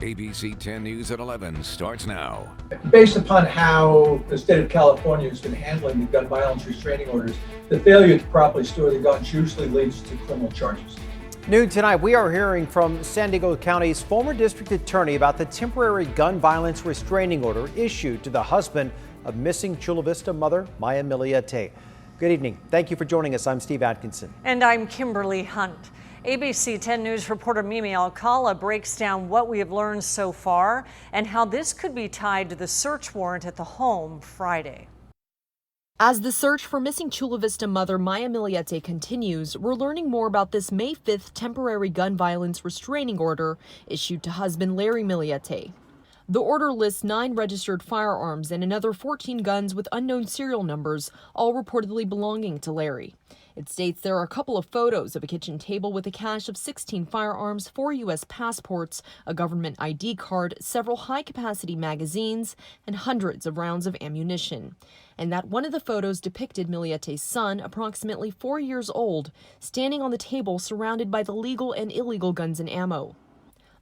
ABC 10 News at 11 starts now. Based upon how the state of California has been handling the gun violence restraining orders, the failure to properly store the guns usually leads to criminal charges. Noon tonight, we are hearing from San Diego County's former district attorney about the temporary gun violence restraining order issued to the husband of missing Chula Vista mother, Maya Miliete. Good evening. Thank you for joining us. I'm Steve Atkinson. And I'm Kimberly Hunt. ABC 10 News reporter Mimi Alcala breaks down what we have learned so far and how this could be tied to the search warrant at the home Friday. As the search for missing Chula Vista mother Maya Miliete continues, we're learning more about this May 5th temporary gun violence restraining order issued to husband Larry Miliete. The order lists 9 registered firearms and another 14 guns with unknown serial numbers, all reportedly belonging to Larry. It states there are a couple of photos of a kitchen table with a cache of 16 firearms, 4 U.S. passports, a government ID card, several high-capacity magazines, and hundreds of rounds of ammunition. And that one of the photos depicted Miliete's son, approximately 4 years old, standing on the table surrounded by the legal and illegal guns and ammo.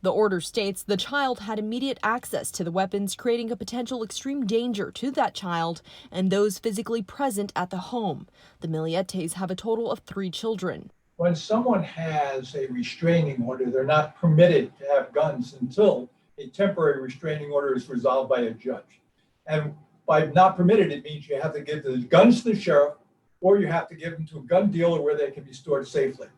The order states the child had immediate access to the weapons, creating a potential extreme danger to that child and those physically present at the home. The Milietes have a total of 3 children. When someone has a restraining order, they're not permitted to have guns until a temporary restraining order is resolved by a judge. And by not permitted, it means you have to give the guns to the sheriff or you have to give them to a gun dealer where they can be stored safely.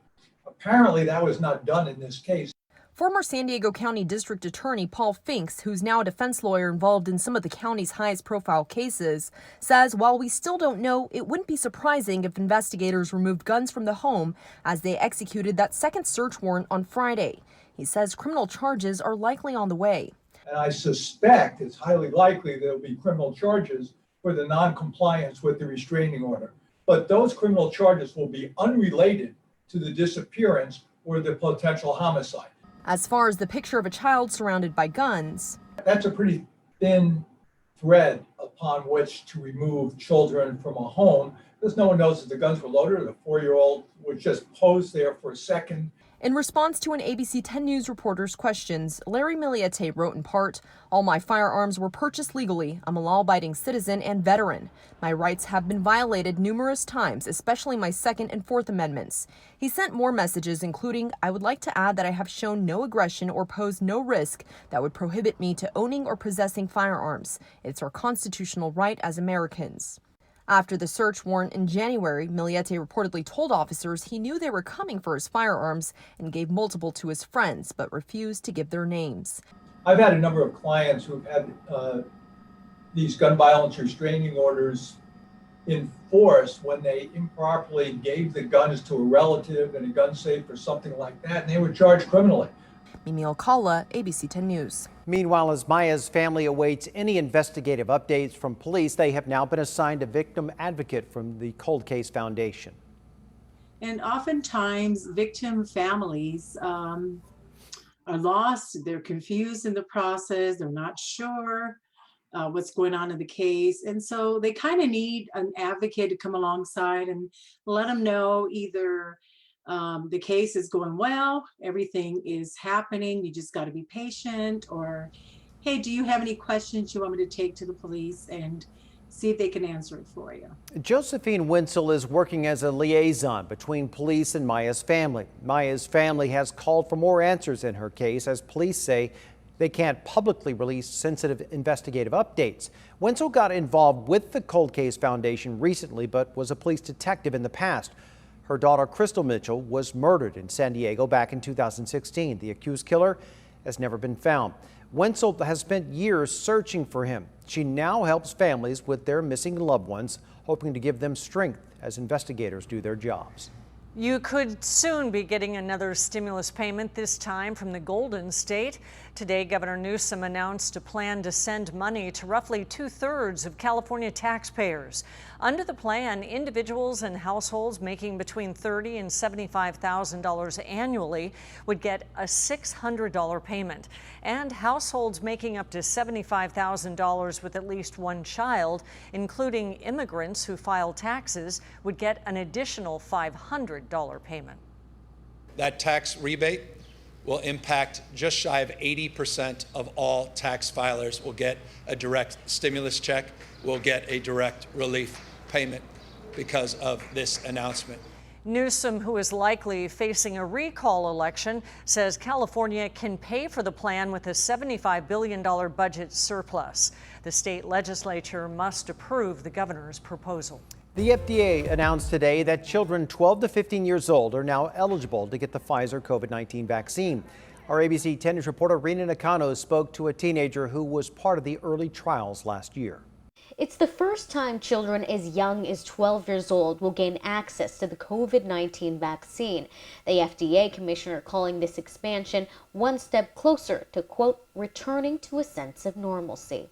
Apparently, that was not done in this case. Former San Diego County District Attorney Paul Finks, who's now a defense lawyer involved in some of the county's highest profile cases, says while we still don't know, it wouldn't be surprising if investigators removed guns from the home as they executed that second search warrant on Friday. He says criminal charges are likely on the way. And I suspect it's highly likely there'll be criminal charges for the non-compliance with the restraining order. But those criminal charges will be unrelated to the disappearance or the potential homicide. As far as the picture of a child surrounded by guns, that's a pretty thin thread upon which to remove children from a home, because no one knows if the guns were loaded or the 4-year-old would just pose there for a second. In response to an ABC 10 News reporter's questions, Larry Miliete wrote in part, "All my firearms were purchased legally. I'm a law-abiding citizen and veteran. My rights have been violated numerous times, especially my Second and Fourth Amendments." He sent more messages, including, "I would like to add that I have shown no aggression or posed no risk that would prohibit me to owning or possessing firearms. It's our constitutional right as Americans." After the search warrant in January, Miliete reportedly told officers he knew they were coming for his firearms and gave multiple to his friends, but refused to give their names. I've had a number of clients who've had these gun violence restraining orders enforced when they improperly gave the guns to a relative in a gun safe or something like that, and they were charged criminally. Mimi Alcala, ABC 10 News. Meanwhile, as Maya's family awaits any investigative updates from police, they have now been assigned a victim advocate from the Cold Case Foundation. And oftentimes victim families are lost, they're confused in the process, they're not sure what's going on in the case. And so they kind of need an advocate to come alongside and let them know either the case is going well, everything is happening, you just got to be patient, or hey, do you have any questions you want me to take to the police, and see if they can answer it for you. Josephine Wenzel is working as a liaison between police and Maya's family. Maya's family has called for more answers in her case as police say they can't publicly release sensitive investigative updates. Wenzel got involved with the Cold Case Foundation recently, but was a police detective in the past. Her daughter, Crystal Mitchell, was murdered in San Diego back in 2016. The accused killer has never been found. Wenzel has spent years searching for him. She now helps families with their missing loved ones, hoping to give them strength as investigators do their jobs. You could soon be getting another stimulus payment, this time from the Golden State. Today, Governor Newsom announced a plan to send money to roughly 2/3 of California taxpayers. Under the plan, individuals and households making between $30,000 and $75,000 annually would get a $600 payment. And households making up to $75,000 with at least one child, including immigrants who file taxes, would get an additional $500 payment. That tax rebate will impact just shy of 80% of all tax filers will get a direct stimulus check, will get a direct relief payment because of this announcement. Newsom, who is likely facing a recall election, says California can pay for the plan with a $75 billion budget surplus. The state legislature must approve the governor's proposal. The FDA announced today that children 12 to 15 years old are now eligible to get the Pfizer COVID-19 vaccine. Our ABC 10 News reporter Rena Nakano spoke to a teenager who was part of the early trials last year. It's the first time children as young as 12 years old will gain access to the COVID-19 vaccine. The FDA commissioner calling this expansion one step closer to, quote, returning to a sense of normalcy.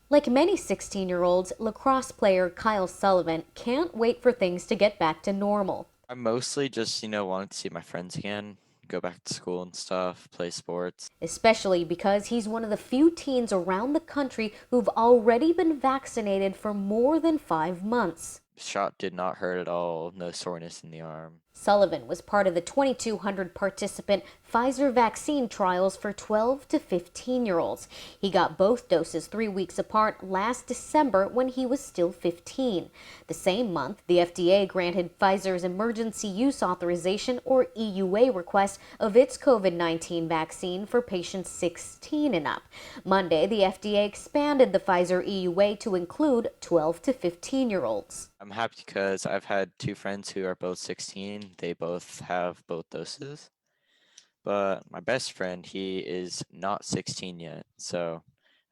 Like many 16-year-olds, lacrosse player Kyle Sullivan can't wait for things to get back to normal. I mostly just, wanted to see my friends again, go back to school and stuff, play sports. Especially because he's one of the few teens around the country who've already been vaccinated for more than 5 months. Shot did not hurt at all, no soreness in the arm. Sullivan was part of the 2,200 participant Pfizer vaccine trials for 12 to 15-year-olds. He got both doses 3 weeks apart last December when he was still 15. The same month, the FDA granted Pfizer's emergency use authorization, or EUA, request of its COVID-19 vaccine for patients 16 and up. Monday, the FDA expanded the Pfizer EUA to include 12 to 15-year-olds. I'm happy because I've had 2 friends who are both 16. They both have both doses. But my best friend, he is not 16 yet, so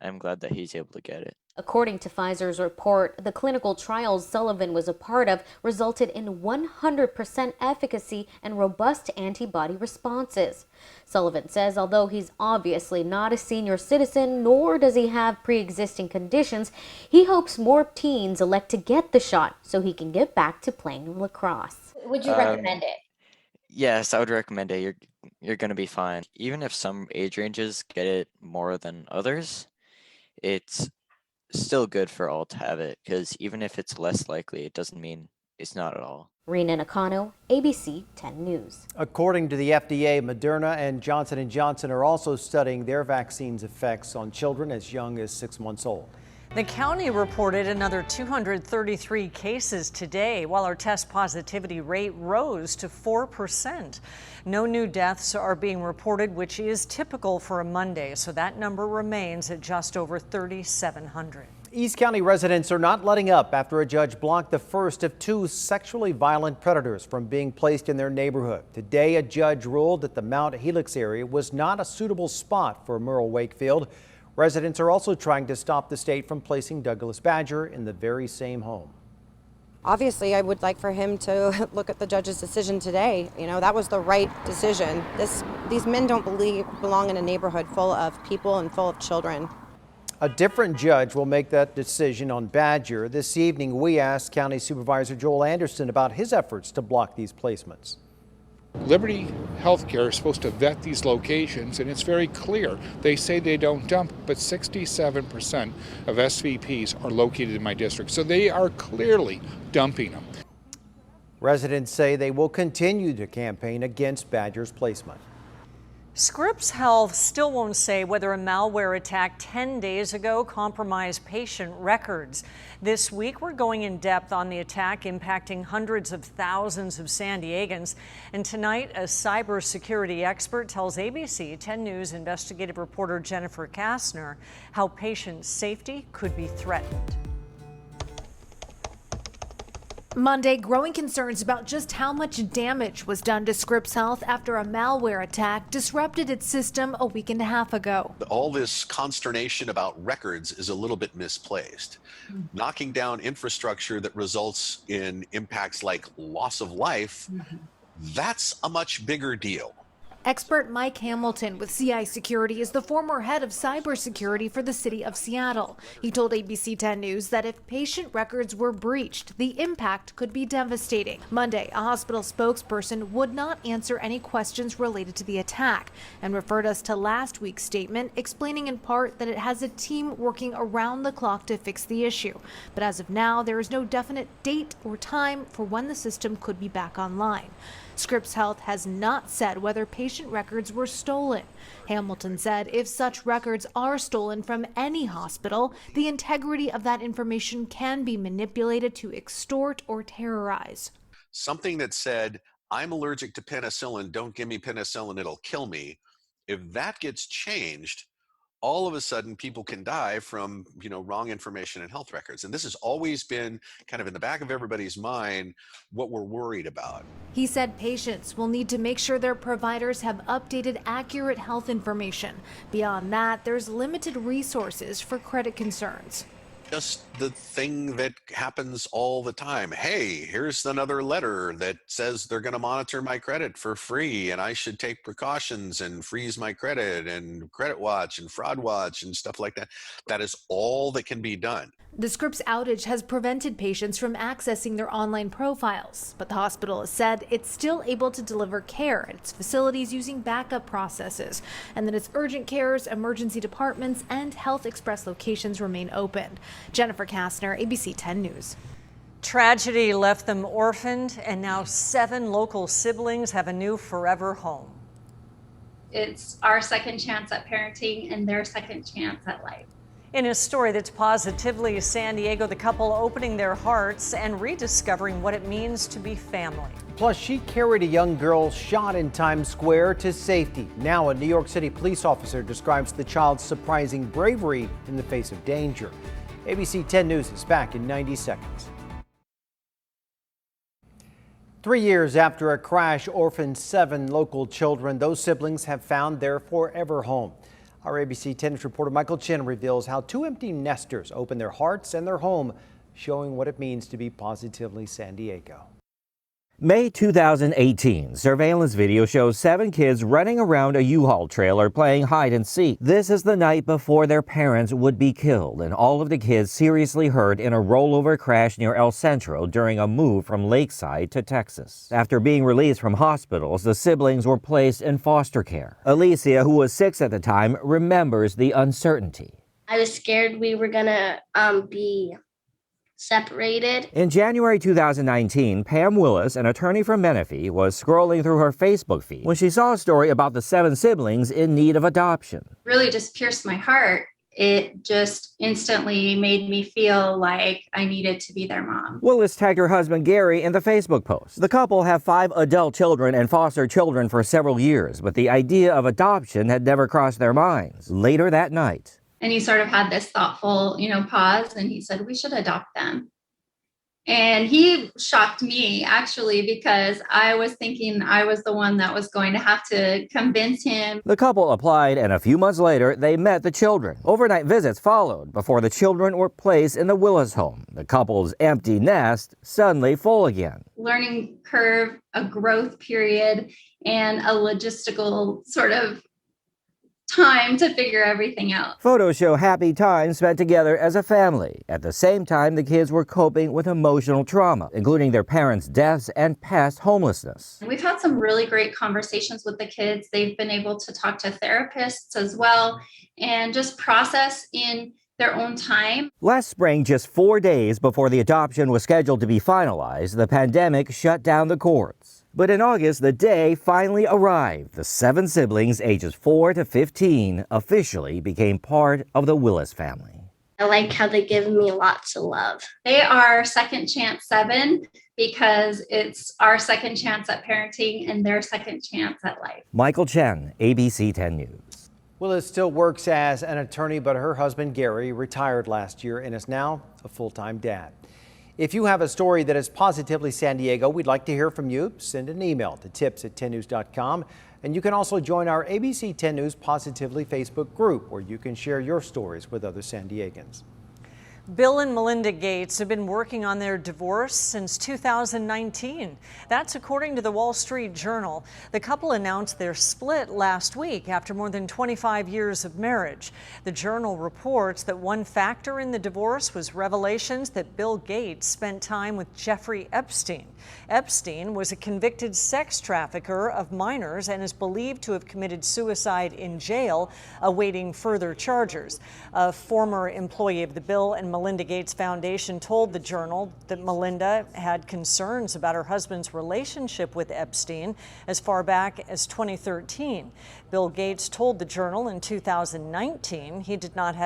I'm glad that he's able to get it. According to Pfizer's report, the clinical trials Sullivan was a part of resulted in 100% efficacy and robust antibody responses. Sullivan says although he's obviously not a senior citizen, nor does he have pre-existing conditions, he hopes more teens elect to get the shot so he can get back to playing lacrosse. Would you recommend it? Yes, I would recommend it. You're going to be fine. Even if some age ranges get it more than others, it's still good for all to have it, because even if it's less likely, it doesn't mean it's not at all. Rena Nakano, ABC 10 News. According to the FDA, Moderna and Johnson & Johnson are also studying their vaccine's effects on children as young as 6 months old. The county reported another 233 cases today, while our test positivity rate rose to 4%. No new deaths are being reported, which is typical for a Monday, so that number remains at just over 3,700. East County residents are not letting up after a judge blocked the first of 2 sexually violent predators from being placed in their neighborhood. Today, a judge ruled that the Mount Helix area was not a suitable spot for Merle Wakefield. Residents are also trying to stop the state from placing Douglas Badger in the very same home. Obviously, I would like for him to look at the judge's decision today. That was the right decision. These men don't belong in a neighborhood full of people and full of children. A different judge will make that decision on Badger. This evening, we asked County Supervisor Joel Anderson about his efforts to block these placements. Liberty Healthcare is supposed to vet these locations, and it's very clear. They say they don't dump, but 67% of SVPs are located in my district, so they are clearly dumping them. Residents say they will continue to campaign against Badger's placement. Scripps Health still won't say whether a malware attack 10 days ago compromised patient records. This week, we're going in depth on the attack impacting hundreds of thousands of San Diegans. And tonight, a cybersecurity expert tells ABC 10 News investigative reporter Jennifer Kastner how patient safety could be threatened. Monday, growing concerns about just how much damage was done to Scripps Health after a malware attack disrupted its system a week and a half ago. All this consternation about records is a little bit misplaced. Knocking down infrastructure that results in impacts like loss of life, that's a much bigger deal. Expert Mike Hamilton with CI Security is the former head of cybersecurity for the city of Seattle. He told ABC 10 News that if patient records were breached, the impact could be devastating. Monday, a hospital spokesperson would not answer any questions related to the attack and referred us to last week's statement, explaining in part that it has a team working around the clock to fix the issue. But as of now, there is no definite date or time for when the system could be back online. Scripps Health has not said whether patient records were stolen. Hamilton said if such records are stolen from any hospital, the integrity of that information can be manipulated to extort or terrorize. Something that said, I'm allergic to penicillin, don't give me penicillin, it'll kill me. If that gets changed, all of a sudden people can die from, wrong information in health records. And this has always been kind of in the back of everybody's mind what we're worried about. He said patients will need to make sure their providers have updated, accurate health information. Beyond that, there's limited resources for credit concerns. Just the thing that happens all the time. Hey, here's another letter that says they're going to monitor my credit for free and I should take precautions and freeze my credit and credit watch and fraud watch and stuff like that. That is all that can be done. The Scripps outage has prevented patients from accessing their online profiles, but the hospital has said it's still able to deliver care at its facilities using backup processes, and that its urgent cares, emergency departments, and Health Express locations remain open. Jennifer Kastner, ABC 10 News. Tragedy left them orphaned, and now 7 local siblings have a new forever home. It's our second chance at parenting and their second chance at life. In a story that's positively San Diego, the couple opening their hearts and rediscovering what it means to be family. Plus, she carried a young girl shot in Times Square to safety. Now, a New York City police officer describes the child's surprising bravery in the face of danger. ABC 10 News is back in 90 seconds. 3 years after a crash orphaned 7 local children, those siblings have found their forever home. Our ABC 10 News reporter Michael Chen reveals how 2 empty nesters open their hearts and their home, showing what it means to be positively San Diego. May 2018, surveillance video shows 7 kids running around a U-Haul trailer playing hide and seek. This is the night before their parents would be killed, and all of the kids seriously hurt in a rollover crash near El Centro during a move from Lakeside to Texas. After being released from hospitals, the siblings were placed in foster care. Alicia, who was 6 at the time, remembers the uncertainty. I was scared we were gonna be separated. In January 2019, Pam Willis, an attorney from Menifee, was scrolling through her Facebook feed when she saw a story about the 7 siblings in need of adoption. Really just pierced my heart. It just instantly made me feel like I needed to be their mom. Willis tagged her husband Gary in the Facebook post. The couple have 5 adult children and foster children for several years, but the idea of adoption had never crossed their minds. Later that night, And he sort of had this thoughtful, pause, and he said, we should adopt them. And he shocked me, actually, because I was thinking I was the one that was going to have to convince him. the couple applied, and a few months later, they met the children. Overnight visits followed before the children were placed in the Willis home. The couple's empty nest suddenly full again. Learning curve, a growth period, and a logistical sort of time to figure everything out. Photos show happy times spent together as a family. At the same time, the kids were coping with emotional trauma, including their parents' deaths and past homelessness. We've had some really great conversations with the kids. They've been able to talk to therapists as well and just process in their own time. Last spring, just 4 days before the adoption was scheduled to be finalized, the pandemic shut down the courts. But in August, the day finally arrived. The 7 siblings, ages 4 to 15, officially became part of the Willis family. I like how they give me lots of love. They are second chance 7 because it's our second chance at parenting and their second chance at life. Michael Chen, ABC 10 News. Willis still works as an attorney, but her husband Gary retired last year and is now a full-time dad. If you have a story that is positively San Diego, we'd like to hear from you. Send an email to tips@10news.com. And you can also join our ABC 10 News Positively Facebook group, where you can share your stories with other San Diegans. Bill and Melinda Gates have been working on their divorce since 2019. That's according to the Wall Street Journal. The couple announced their split last week after more than 25 years of marriage. The Journal reports that one factor in the divorce was revelations that Bill Gates spent time with Jeffrey Epstein. Epstein was a convicted sex trafficker of minors and is believed to have committed suicide in jail, awaiting further charges. A former employee of the Bill and Melinda Gates Foundation told the Journal that Melinda had concerns about her husband's relationship with Epstein as far back as 2013. Bill Gates told the Journal in 2019 he did not have